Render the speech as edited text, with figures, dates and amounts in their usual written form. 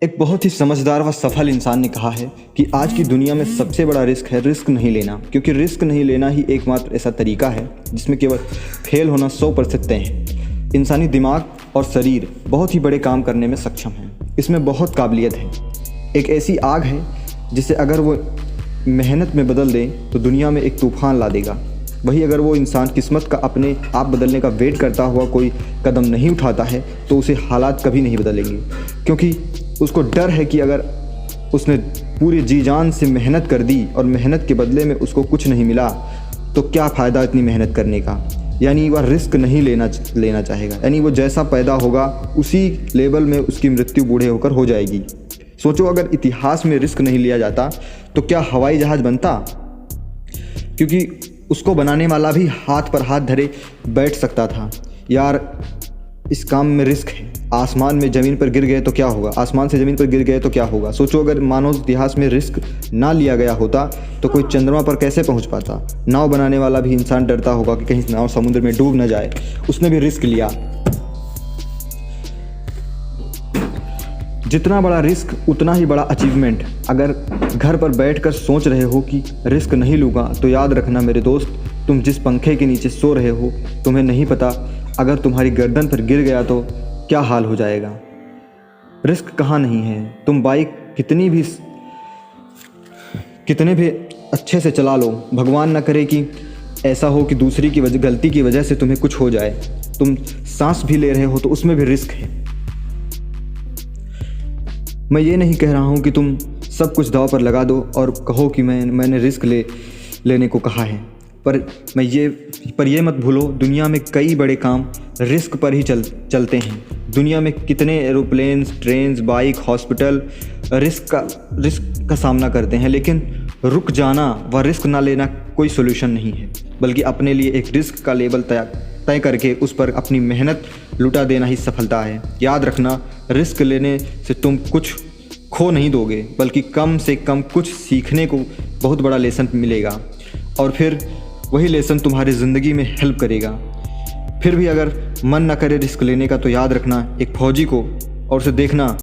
एक बहुत ही समझदार व सफल इंसान ने कहा है कि आज की दुनिया में सबसे बड़ा रिस्क है रिस्क नहीं लेना, क्योंकि रिस्क नहीं लेना ही एकमात्र ऐसा तरीका है जिसमें केवल फेल होना 100% तय है। इंसानी दिमाग और शरीर बहुत ही बड़े काम करने में सक्षम है, इसमें बहुत काबिलियत है। एक ऐसी आग है जिसे अगर वो मेहनत में बदल दें तो दुनिया में एक तूफान ला देगा। वही अगर वो इंसान किस्मत का अपने आप बदलने का वेट करता हुआ कोई कदम नहीं उठाता है तो उसे हालात कभी नहीं बदलेंगे, क्योंकि उसको डर है कि अगर उसने पूरी जी जान से मेहनत कर दी और मेहनत के बदले में उसको कुछ नहीं मिला तो क्या फ़ायदा इतनी मेहनत करने का। यानी वह रिस्क नहीं लेना चाहेगा, यानी वो जैसा पैदा होगा उसी लेवल में उसकी मृत्यु बूढ़े होकर हो जाएगी। सोचो, अगर इतिहास में रिस्क नहीं लिया जाता तो क्या हवाई जहाज़ बनता? क्योंकि उसको बनाने वाला भी हाथ पर हाथ धरे बैठ सकता था। यार, इस काम में रिस्क है। आसमान में ज़मीन पर गिर गए तो क्या होगा, आसमान से ज़मीन पर गिर गए तो क्या होगा। सोचो, अगर मानव इतिहास में रिस्क ना लिया गया होता तो कोई चंद्रमा पर कैसे पहुंच पाता। नाव बनाने वाला भी इंसान डरता होगा कि कहीं नाव समुद्र में डूब ना जाए, उसने भी रिस्क लिया। जितना बड़ा रिस्क उतना ही बड़ा अचीवमेंट। अगर घर पर बैठकर सोच रहे हो कि रिस्क नहीं लूँगा तो याद रखना मेरे दोस्त, तुम जिस पंखे के नीचे सो रहे हो तुम्हें नहीं पता अगर तुम्हारी गर्दन पर गिर गया तो क्या हाल हो जाएगा। रिस्क कहाँ नहीं है। तुम बाइक कितने भी अच्छे से चला लो, भगवान ना करे कि ऐसा हो कि दूसरी की गलती की वजह से तुम्हें कुछ हो जाए। तुम सांस भी ले रहे हो तो उसमें भी रिस्क है। मैं ये नहीं कह रहा हूँ कि तुम सब कुछ दांव पर लगा दो और कहो कि मैंने रिस्क लेने को कहा है, पर ये मत भूलो, दुनिया में कई बड़े काम रिस्क पर ही चलते हैं। दुनिया में कितने aeroplanes, trains, bike, hospital risk का सामना करते हैं, लेकिन रुक जाना व रिस्क ना लेना कोई सोल्यूशन नहीं है, बल्कि अपने लिए एक रिस्क का लेवल तय करके उस पर अपनी मेहनत लुटा देना ही सफलता है। याद रखना, रिस्क लेने से तुम कुछ खो नहीं दोगे, बल्कि कम से कम कुछ सीखने को बहुत बड़ा लेसन मिलेगा, और फिर वही लेसन तुम्हारी ज़िंदगी में हेल्प करेगा। फिर भी अगर मन ना करे रिस्क लेने का तो याद रखना एक फौजी को और उसे देखना